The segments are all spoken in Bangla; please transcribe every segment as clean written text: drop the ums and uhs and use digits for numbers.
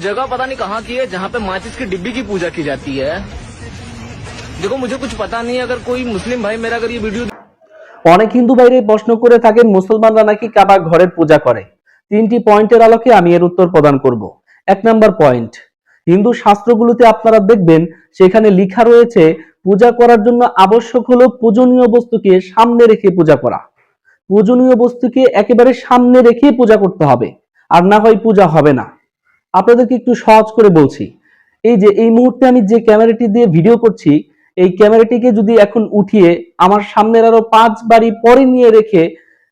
जगह पता नहीं कहाँ की है जहाँ पे माचिस की डिब्बी की पूजा की जाती है। देखो मुझे कुछ पता नहीं है, अगर कोई मुस्लिम भाई मेरा अगर ये वीडियो অনেক হিন্দু ভাইরে প্রশ্ন করে থাকেন মুসলমানরা নাকি কাবা ঘরের পূজা করে। তিনটি পয়েন্টের আলোকে আমি এর উত্তর প্রদান করব। এক নাম্বার পয়েন্ট, হিন্দু শাস্ত্রগুলোতে আপনারা দেখবেন সেখানে লেখা রয়েছে পূজা করার জন্য আবশ্যক হলো পূজনীয় বস্তুকে সামনে রেখে পূজা করা। পূজনীয় বস্তুকে একেবারে সামনে রেখে পূজা করতে হবে, আর না হয় পূজা হবে না। আপনাদেরকে একটু সহজ করে বলছি, এই যে এই মুহূর্তে আমি যে ক্যামেরাটি দিয়ে ভিডিও করছি, এই ক্যামেরাটিকে যদি এখন উঠিয়ে আমার সামনের আরো 5 বাড়ি পরে নিয়ে রেখে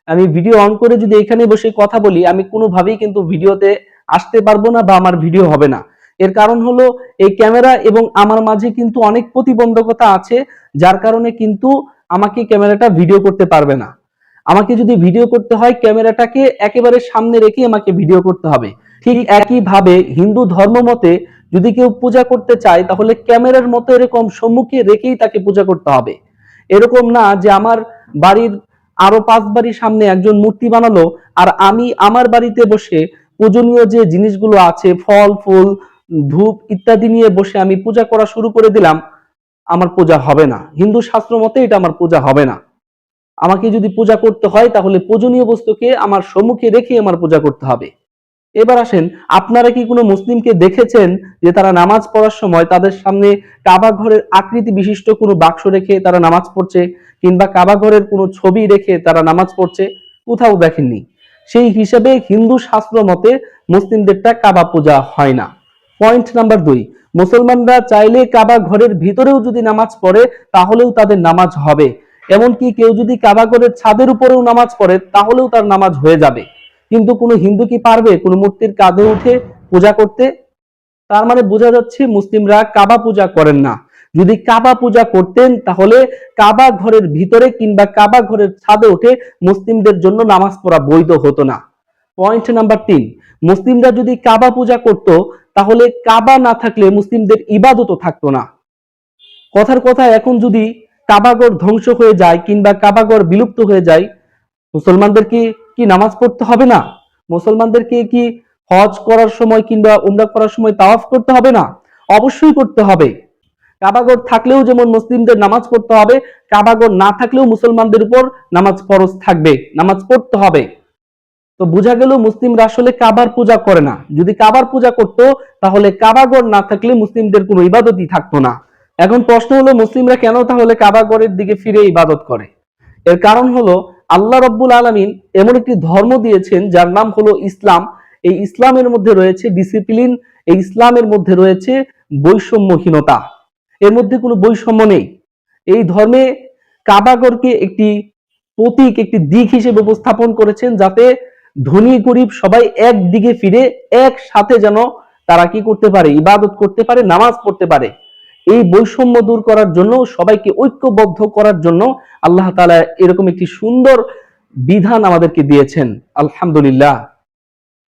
আমি ভিডিও অন করে যদি এখানে বসে কথা বলি, আমি কোনোভাবেই কিন্তু ভিডিওতে আসতে পারবো না বা আমার ভিডিও হবে না। এর কারণ হলো এই ক্যামেরা এবং আমার মাঝে কিন্তু অনেক প্রতিবন্ধকতা আছে, যার কারণে কিন্তু আমাকে ক্যামেরাটা ভিডিও করতে পারবে না। আমাকে যদি ভিডিও করতে হয় ক্যামেরাটাকে একেবারে সামনে রেখে আমাকে ভিডিও করতে হবে। ঠিক একইভাবে হিন্দু ধর্ম মতে যদি কেউ পূজা করতে চায় তাহলে ক্যামেরার মতো এরকম সম্মুখে রেখেই তাকে পূজা করতে হবে। এরকম না যে আমার বাড়ির আরো 5 বাড়ির সামনে একজন মূর্তি বানালো আর আমি আমার বাড়িতে বসে পূজনীয় যে জিনিসগুলো আছে ফল ফুল ধূপ ইত্যাদি নিয়ে বসে আমি পূজা করা শুরু করে দিলাম, আমার পূজা হবে না। হিন্দু শাস্ত্র মতে এটা আমার পূজা হবে না। আমাকে যদি পূজা করতে হয় তাহলে পূজনীয় বস্তুকে আমার সম্মুখে রেখে আমার পূজা করতে হবে। এবার আসেন, আপনারা কি কোনো মুসলিমকে দেখেছেন যে তারা নামাজ পড়ার সময় তাদের সামনে কাবা ঘরের আকৃতি বিশিষ্ট কোনো বাক্স রেখে তারা নামাজ পড়ছে, কিংবা কাবা ঘরের কোনো ছবি রেখে তারা নামাজ পড়ছে? কোথাও দেখেননি। সেই হিসেবে হিন্দু শাস্ত্র মতে মুসলিমদেরটা কাবা পূজা হয় না। পয়েন্ট নাম্বার 2, মুসলমানরা চাইলে কাবা ঘরের ভিতরেও যদি নামাজ পড়ে তাহলেও তাদের নামাজ হবে। এমনকি কেউ যদি কাবা ঘরের ছাদের উপরেও নামাজ পড়ে তাহলেও তার নামাজ হয়ে যাবে। কিন্তু কোনো হিন্দু কি পারবে কোনো মূর্তির কাঁধে উঠে পূজা করতে? তার মানে বোঝা যাচ্ছে মুসলিমরা কাবা পূজা করেন না। যদি কাবা পূজা করতেন তাহলে কাবা ঘরের ভিতরে কিংবা কাবা ঘরের ছাদে উঠে মুসলিমদের জন্য নামাজ পড়া বৈধ হতো না। পয়েন্ট নাম্বার 3, মুসলিমরা যদি কাবা পূজা করত তাহলে কাবা না থাকলে মুসলিমদের ইবাদতও থাকতো না। কথার কথা, এখন যদি কাবাগর ধ্বংস হয়ে যায় কিংবা কাবাগর বিলুপ্ত হয়ে যায়, মুসলমানদেরকে কি নামাজ পড়তে হবে না? মুসলমানদেরকে কি হজ করার সময় কিংবা উমরা করার সময় তাওয়াফ করতে হবে না? অবশ্যই করতে হবে। কাবাগর থাকলেও যেমন মুসলিমদের নামাজ পড়তে হবে, কাবাগর না থাকলেও মুসলমানদের উপর নামাজ ফরজ থাকবে, নামাজ পড়তে হবে। তো বোঝা গেল মুসলিমরা আসলে কাবার পূজা করে না। যদি কাবার পূজা করত তাহলে কাবাগর না থাকলে মুসলিমদের কোনো ইবাদতই থাকতো না। এখন প্রশ্ন হলো মুসলিমরা কেন তাহলে কাবাগরের দিকে ফিরে ইবাদত করে? এর কারণ হলো আল্লাহ রাব্বুল আলামিন এমন একটি ধর্ম দিয়েছেন যার নাম হলো ইসলাম। এই ইসলামের মধ্যে রয়েছে ডিসিপ্লিন, এই ইসলামের মধ্যে রয়েছে বৈষম্যহীনতা, এর মধ্যে কোনো বৈষম্য নেই। এই ধর্মে কাবাগরকে একটি প্রতীক, একটি দিক হিসেবে উপস্থাপন করেছেন যাতে ধনী গরিব সবাই এক দিকে ফিরে একসাথে যেন তারা কি করতে পারে, ইবাদত করতে পারে, নামাজ পড়তে পারে। এই বৈষম্য দূর করার জন্য, সবাইকে ঐক্যবদ্ধ করার জন্য আল্লাহ তাআলা এরকম একটি সুন্দর বিধান আমাদেরকে দিয়েছেন। আলহামদুলিল্লাহ।